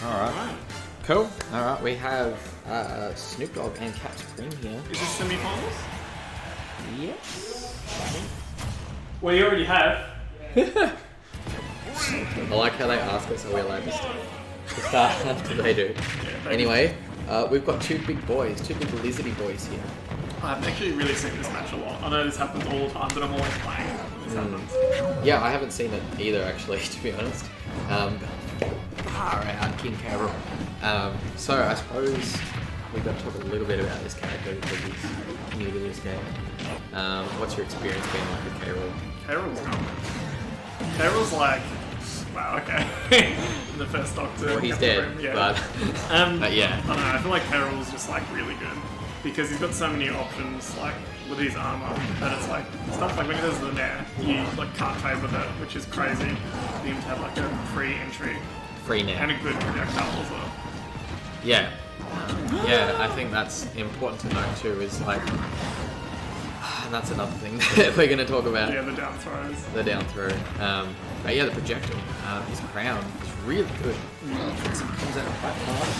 Alright. Cool. Alright, we have Snoop Dogg and Cap Supreme here. Is this semi-finals? Yes. Well, you already have. I like how they ask us, are we allowed to start after they do. Yeah, Anyway, we've got two big lizardy boys here. I've actually really seen this match a lot. I know this happens all the time, but I'm always playing it when this happens. Yeah, I haven't seen it either, actually, to be honest. Far out, King Carol. So I suppose we've got to talk a little bit about this character because he's new to this game. What's your experience being like with Carol? Carol's like, wow, okay. The first Doctor. Well, he's dead, yeah. but yeah. I don't know, I feel like Carol's just like really good because he's got so many options, like with his armor, that it's like stuff like when he does the nair, you like can't trade with it, which is crazy. For him to have like a free entry. Free nair. And a good projectile as well. Yeah. Yeah, I think that's important to note too, is like, and that's another thing that we're going to talk about. Yeah, the down throws. The down throw. But yeah, the projectile. His crown is really good. It comes out quite fast.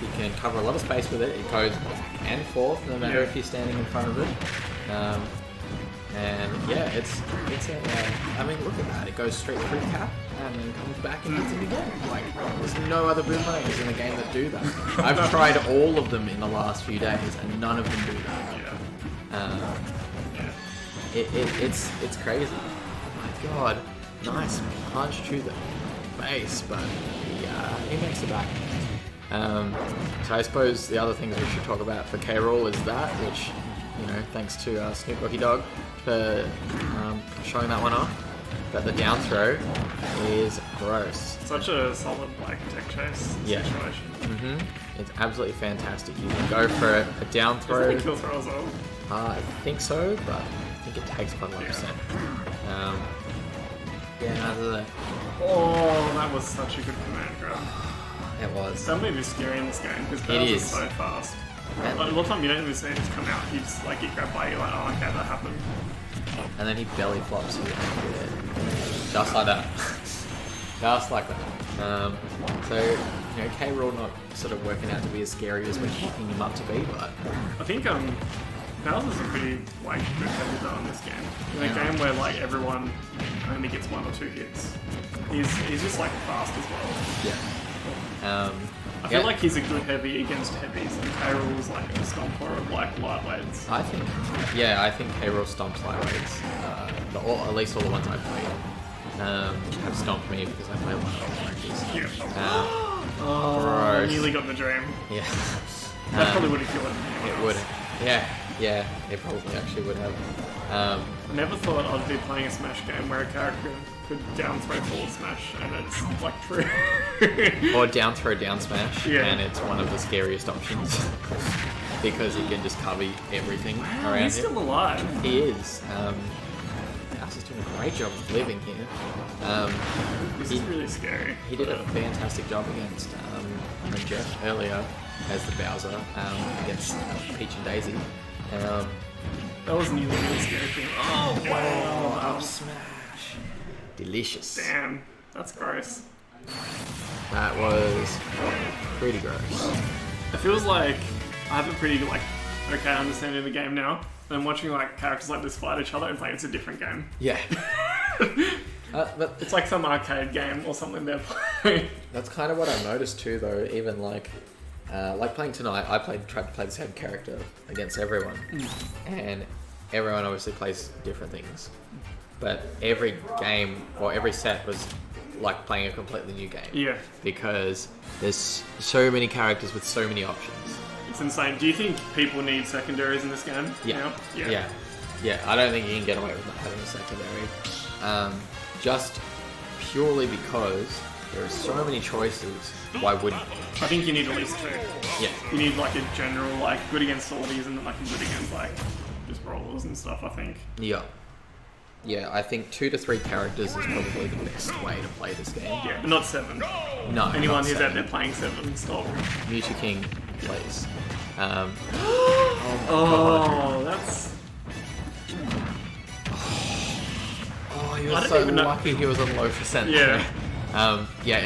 You can cover a lot of space with it. It goes back and forth, no matter if you're standing in front of it. And yeah, it's I mean, look at that. It goes straight through Cap and then comes back and hits it again. Like, there's no other boomerangs in the game that do that. I've tried all of them in the last few days and none of them do that. It's crazy. Oh my god, nice punch to the face, but he makes it back. So I suppose the other things we should talk about for K-Rool is that, which, you know, thanks to Snoop Dogg for showing that one off. But the down throw is gross. Such a solid like tech chase situation. It's absolutely fantastic. You can go for a down throw. Is it a kill throw as well? I think so, but I think it takes quite a lot of percent. Oh, that was such a good command grab. It was. That made me scary in this game because Bowser's is so fast. Like, a lot of time you don't even see it just come out. You just like get grabbed by you, like, oh, okay, that happened. And then he belly flops you. Just like that. Just like that. So, you know, K-Rool not sort of working out to be as scary as we're keeping him up to be, but I think Bowser's a pretty like good heavy though in this game. In a game where like everyone only gets 1 or 2 hits, he's just like fast as well. Yeah. I feel like he's a good heavy against heavies, and K-Rool's like a stomper of like lightweights. I think K-Rool stomps lightweights. Or at least all the ones I've played have stomped me because I play a lot of characters. Yeah. Nearly got in the dream. Yeah. That probably would have killed him. It would. Yeah, it probably actually would have. I never thought I'd be playing a Smash game where a character could down throw forward smash and it's like true. Or down throw down smash, and it's one of the scariest options because he can just cover everything around him. He's still alive. He is. Bowser's doing a great job of living here. This is really scary. He did a fantastic job against Jeff earlier as the Bowser against Peach and Daisy. That was nearly really scary thing. Oh wow! Up smash. Delicious. Damn, that's gross. That was pretty gross. It feels like I have a pretty like okay understanding of the game now. And I'm watching like characters like this fight each other. It's like it's a different game. Yeah. But it's like some arcade game or something they're playing. That's kind of what I noticed too, though. Even like playing tonight, I tried to play the same character against everyone, and everyone obviously plays different things. But every game or every set was like playing a completely new game. Yeah. Because there's so many characters with so many options. It's insane. Do you think people need secondaries in this game? Yeah. Yeah. I don't think you can get away with not having a secondary. Just purely because there are so many choices. Why wouldn't you? I think you need at least 2. Yeah. You need like a general like good against swordies and then like a good against like just brawlers and stuff. I think. Yeah. Yeah, I think 2 to 3 characters is probably the best way to play this game. Yeah, but not 7. No. Anyone who's out there playing 7, stop. Mewtwo King, please. That's. Oh, he was so lucky he was on low percent. Yeah. Yeah,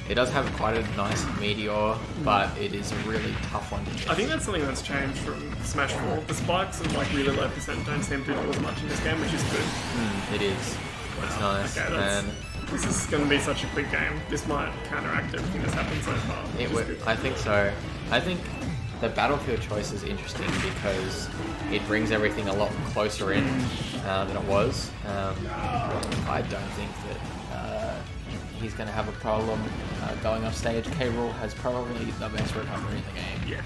it It does have quite a nice meteor, but it is a really tough one to get. I think that's something that's changed from Smash 4. The spikes of like really low percent don't seem to do as much in this game, which is good. It is. It's nice. Okay, and this is going to be such a quick game. This might counteract everything that's happened so far. I think so. I think the battlefield choice is interesting because it brings everything a lot closer in than it was. I don't think that he's going to have a problem going off stage. K-Rool has probably the best recovery in the game. Yeah.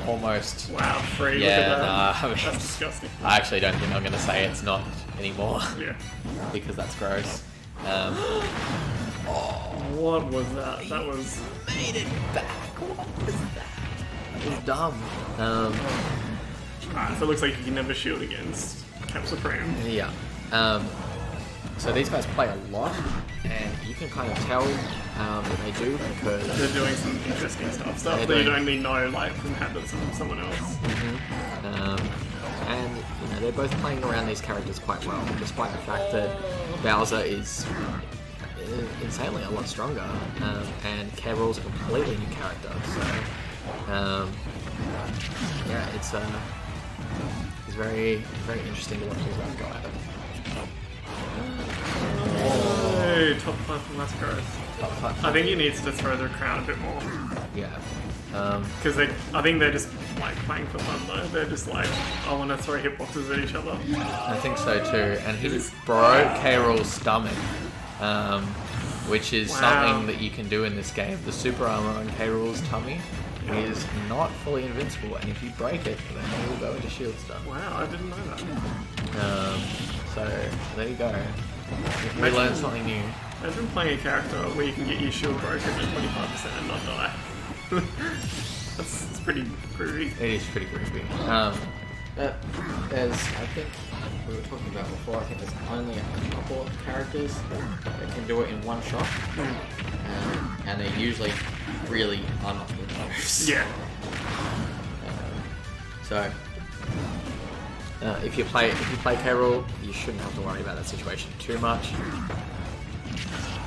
Almost. Wow, free. Yeah, look at that. nah, I mean, That's disgusting. I actually don't think I'm going to say it's not anymore. Yeah. Because that's gross. What was that? That was... Made it back. What was that? That was dumb. Alright, so it looks like you can never shield against Cap Supreme. Yeah. So these guys play a lot, and you can kind of tell that they do because They're doing some interesting stuff that you'd only know like from habits of someone else. And you know they're both playing around these characters quite well, despite the fact that Bowser is insanely a lot stronger, and K-Rool's a completely new character. So yeah, it's very very interesting to watch these guys go at it. Hey, top 5 from West Coast. I think he needs to throw the crown a bit more. Yeah. Because I think they're just like playing for fun though. They're just like, I want to throw hitboxes at each other. I think so too. And he broke K-Rool's stomach, which is something that you can do in this game. The super armor on K-Rool's tummy is not fully invincible, and if you break it, then he will go into shield stun. Wow, I didn't know that. So there you go. We learned something new. Imagine playing a character where you can get your shield broken at 25% and not die. That's pretty groovy. It is pretty groovy. As I think we were talking about before, I think there's only a couple of characters that can do it in one shot, and they're usually really unoptimal moves. Yeah. So if you play K-Rool, you shouldn't have to worry about that situation too much.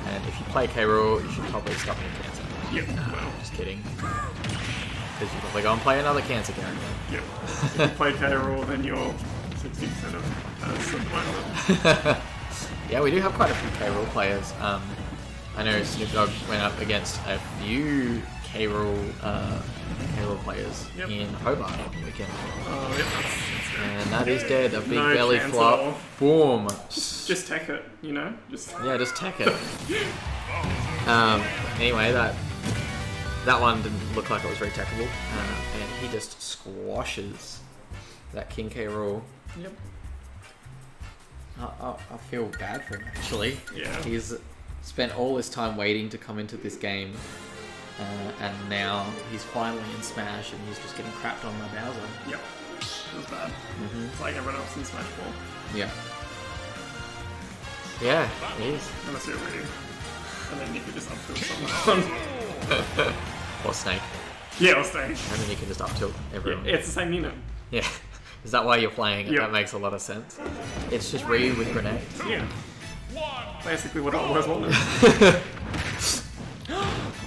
And if you play K-Rool, you should probably stop being cancer. Yep. Well, just kidding. Because you probably go and play another cancer character. Yep. If you play K-Rool, then you're 60% of us at the moment. Yeah, we do have quite a few K-Rool players. I know Snoop Dogg went up against a few K-Rool players in Hobart on the weekend. Oh, yep, that's and that is dead. A big no belly chance flop. at all. Boom. Just tech it, you know? Just tech it. Anyway, that one didn't look like it was very techable. And he just squashes that King K-Rool. Yep. I feel bad for him, actually. Yeah. He's spent all this time waiting to come into this game, and now he's finally in Smash, and he's just getting crapped on by Bowser. Yep. It was bad. It's like everyone else in Smash 4. Yeah. Yeah, it is. Unless you're ready. And then you can just up tilt someone. Or Snake. Yeah, or Snake. And then you can just up tilt everyone. Yeah, it's the same unit. Yeah. Is that why you're playing it? Yep. That makes a lot of sense. It's just Ryu with grenades. Yeah. Basically what I always wanted.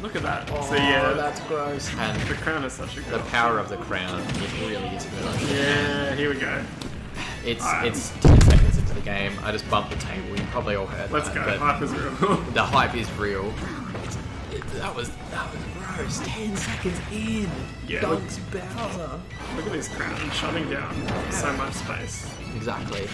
Look at that. Oh, so yeah, that's gross. And the crown is such a good the power of the crown, it really is a good option. Yeah, here we go. It's 10 seconds into the game. I just bumped the table. You probably all heard Let's that. go. But Hype is real. the hype is real. That was gross. 10 seconds in. Yeah, Dunks Bowser. Look at this crown shutting down so much space. Exactly.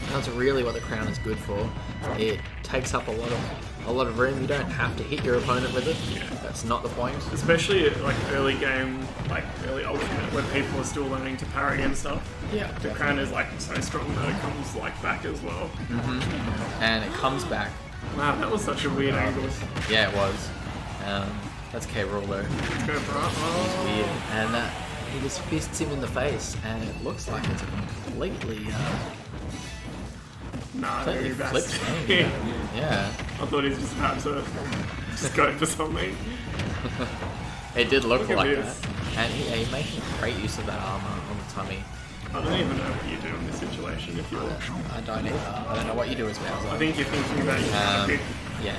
That's really what the crown is good for. It takes up a lot of room. You don't have to hit your opponent with it. Yeah. That's not the point. Especially like early game, like early Ultimate, where people are still learning to parry and stuff. Yeah. The crown is like so strong that it comes like back as well. And it comes back. Wow, that was such a weird angle. Yeah, it was. That's K-Rool though. Let's go for it. Oh. Weird. And he just fists him in the face, and it looks like it's a completely Nah, very flipped best. game. Yeah. I thought he was just about to just go for something. It did look Look at like this. that. And he's making great use of that armor on the tummy. I don't even know what you do in this situation if you're... I don't either. I don't know what you do as Bowser. I think you're thinking about your pick. Yeah.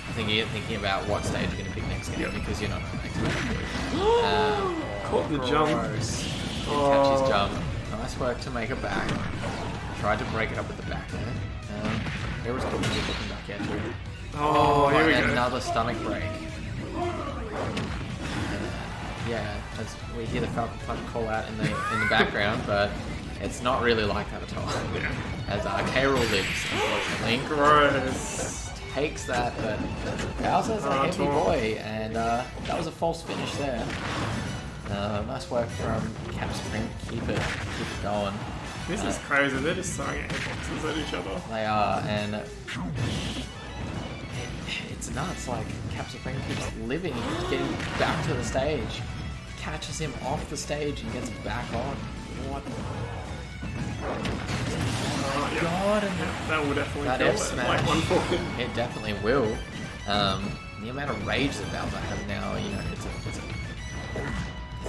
I think you're thinking about what stage you're going to pick next game because you're not going to make it. Caught the jump. Gross. Catch his jump. Nice work to make it back. Tried to break it up with the back there. It was good looking back here too. Oh, here we go. Another stomach break. Yeah, as we hear the Falcon Punch call out in the background, but it's not really like that at all. Yeah. As K. Rool lives, unfortunately. Gross. Takes that, but Bowser's a heavy boy, and that was a false finish there. Nice work from Cap Sprint. Keep it going. This is crazy. They're just throwing hitboxes at each other. They are, and it's nuts. Like Cap Supreme keeps living, he keeps getting back to the stage, catches him off the stage, and gets back on. What? Oh Yeah. God! And That will definitely that kill F it. smash. Like 140. It definitely will. The amount of rage that Bowser has now, you know, it's a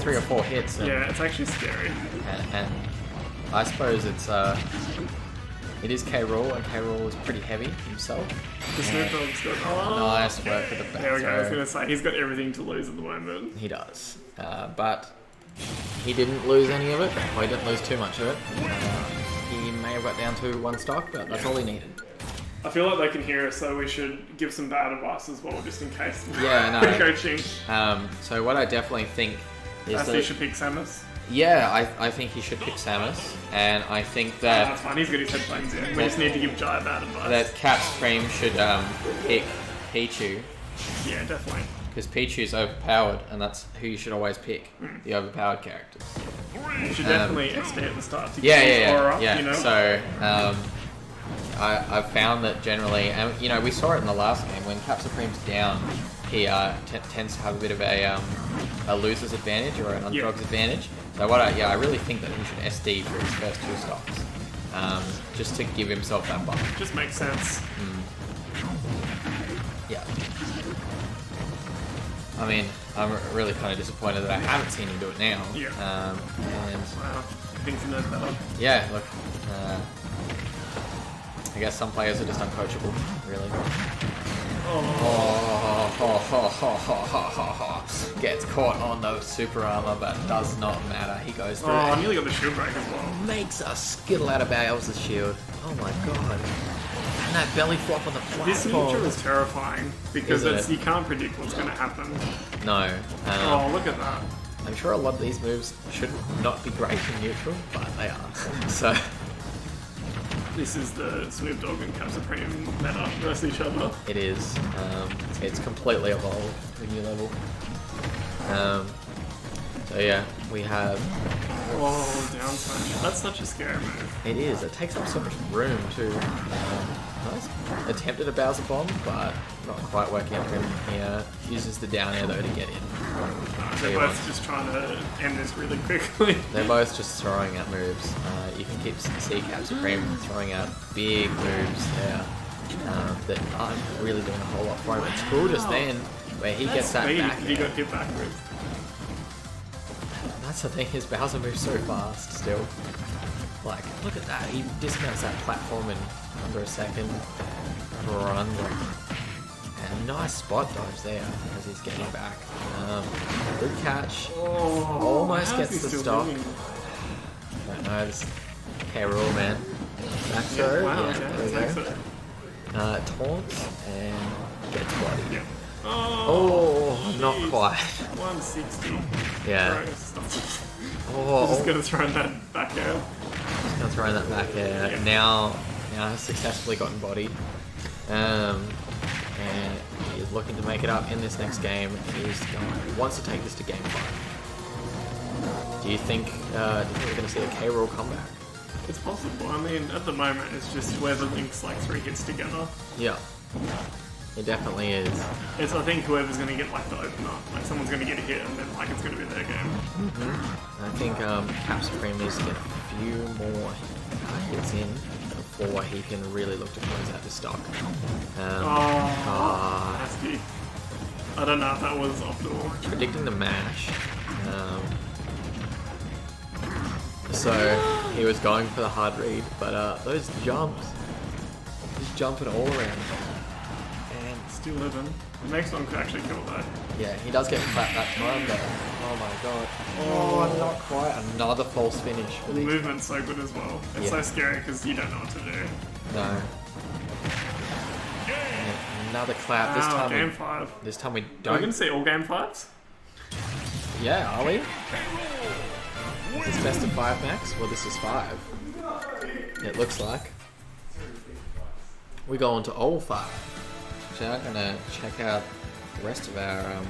3 or 4 hits. And, Yeah, it's actually scary. and I suppose it is K. Rool, and K. Rool is pretty heavy himself. The Snoop Dogg's got... Oh, Nice work with the back there we go. I was throw. going to say, he's got everything to lose at the moment. He does, but he didn't lose any of it. Well, he didn't lose too much of it. He may have got down to 1 stock, but that's all he needed. I feel like they can hear us, so we should give some bad advice as well, just in case. Yeah, no. Coaching. So what I definitely think is I that... think you should pick Samus. Yeah, I think he should pick Samus, and I think that... That's fine, he's got his headphones in. We just need to give Jai bad advice. That Cap Supreme should pick Pichu, Yeah, definitely. because Pichu's overpowered, and that's who you should always pick, the overpowered characters. You should definitely XD at the start to Yeah, get his aura up, yeah. you know? So, I've found that generally, and you know, we saw it in the last game, when Cap Supreme's down, he tends to have a bit of a loser's advantage or an underdog's advantage. So I really think that he should SD for his first 2 stocks, just to give himself that buff. Just makes sense. Yeah. I mean, I'm really kind of disappointed that I haven't seen him do it now. Yeah. And Wow. I think he knows better. yeah, look, I guess some players are just uncoachable, really. Gets caught on the super armor, but does not matter. He goes through. Oh, I nearly got the shield break as well. Makes a skittle out of Bowser's shield. Oh my god. And that belly flop on the platform. This neutral is terrifying because Isn't it? you can't predict what's going to happen. No. Oh, look at that. I'm sure a lot of these moves should not be great in neutral, but they are. So. This is the Snoop Dogg and Cap Supreme meta versus each other. It is. It's completely evolved to a new level. So yeah, we have... Oh, down smash. That's such a scary move. It is. It takes up so much room too. Nice. Attempted a Bowser bomb, but not quite working out for him. He uses the down air though to get in. They're both just trying to end this really quickly. They're both just throwing out moves. You can keep see Cap Supreme throwing out big moves there that aren't really doing a whole lot for him. It's cool just then where he gets that back. He got hit backwards. That's the thing, his Bowser moves so fast still. Like, look at that, he dismounts that platform in under a second. Runs like, and nice spot dodge there as he's getting back. Good catch. Almost gets the stop. Don't know, this K. Rool, man. Back throw. Wow, Yeah, okay, there we that's go. Taunts and gets body. Yeah. Oh, not geez. quite. 160. Yeah. Gross. Oh, Just gonna throw that back out. just gonna throw that back there. Yeah. Now has successfully gotten bodied. And he is looking to make it up in this next game. He wants to take this to game 5. Do you think we're going to see a K. Rool comeback? It's possible. I mean, at the moment, it's just whoever links like 3 hits together. Yeah. It definitely is. It's, I think, whoever's going to get like the opener. Like, someone's going to get a hit and then like it's going to be their game. I think Cap Supreme needs to get a few more hits in before he can really look to close out this stock. Nasty. I don't know if that was optimal. Predicting the mash. So he was going for the hard read, but those jumps, just jumping all around. And Still living. The next one could actually kill though. yeah, he does get clapped that time, but oh my god. Oh, not quite. Another false finish for The these. movement's so good as well. It's so scary because you don't know what to do. No. Yeah, another clap. This time game 5. This time we Are we don't. going to see all game 5s? Yeah, are we? Is this best of 5, Max? Well, this is 5. It looks like. We go on to all 5. So I'm gonna check out the rest of our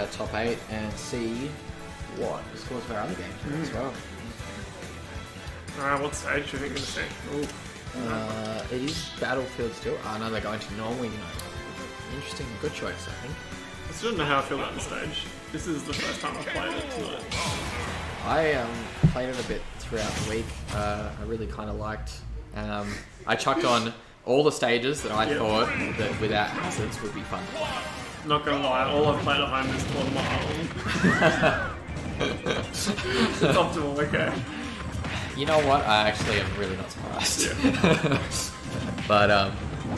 top 8 and see what the scores of our other games are as well. What stage do you think we're going to see? Ooh. It is Battlefield still. Oh no, they're going to Norway. Interesting, good choice, I think. I still don't know how I feel about the stage. This is the first time I've played it tonight. I played it a bit throughout the week. I really kind of liked. I chucked on all the stages that I thought that without hazards would be fun. Not gonna lie, all I've played at home is Quarter Mile. It's optimal, okay. You know what? I actually am really not surprised. Yeah. But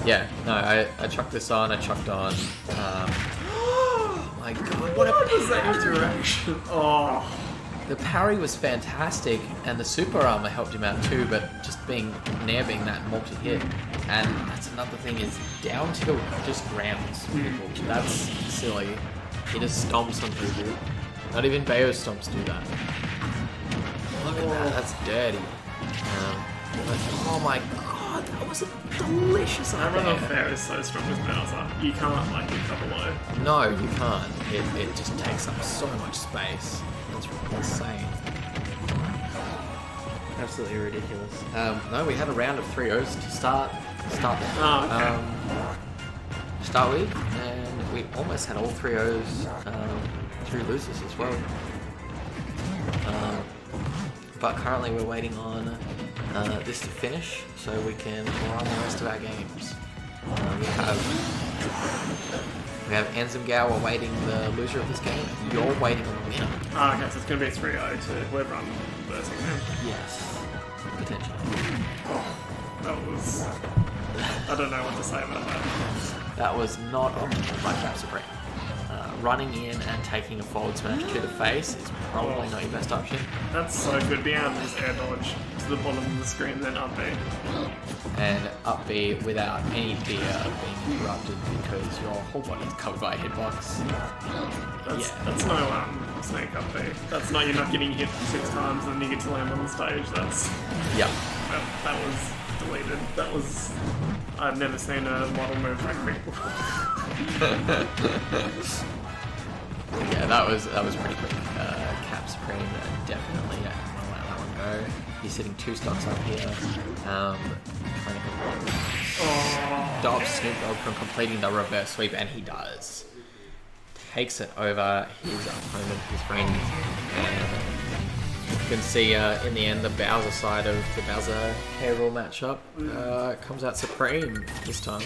yeah, no, I chucked this on. I chucked on. Oh my god, what was that interaction? Oh. The parry was fantastic, and the super armor helped him out too. But just being that multi-hit, and that's another thing is down tilt just grounds people. That's silly. He just stomps on people. Not even Bayo stomps do that. Look at that, that's dirty. Oh my god, that was a delicious That run idea. on fair is so strong with Bowser. You can't like recover low. No, you can't. It just takes up so much space. That's insane. Absolutely ridiculous. No, we have a round of 3-0s to start with, and we almost had all 3-0s through losers as well. But currently we're waiting on this to finish so we can run the rest of our games. We have Enzimgao awaiting the loser of this game, and you're waiting on the winner. Okay, so it's going to be 3-0 to whoever I'm versing them. Yes, potentially. That was... I don't know what to say about that. That was not optimal by Cap Supreme. Running in and taking a forward smash to the face is probably not your best option. That's so good. Being able to just air dodge to the bottom of the screen, then up B. And up B without any fear of being interrupted because your whole body is covered by a hitbox. That's no snake up B. That's not, you're not getting hit 6 times and then you get to land on the stage. That's... Yeah. That was deleted. That was... I've never seen a model move that quick before. Yeah, that was pretty quick. Cap Supreme definitely let that one go. He's sitting 2 stocks up here. Trying to stop Snoop Dogg from completing the reverse sweep, and he does. Takes it over his opponent, his friend. You can see in the end the Bowser side of the Bowser hair rule matchup comes out supreme this time.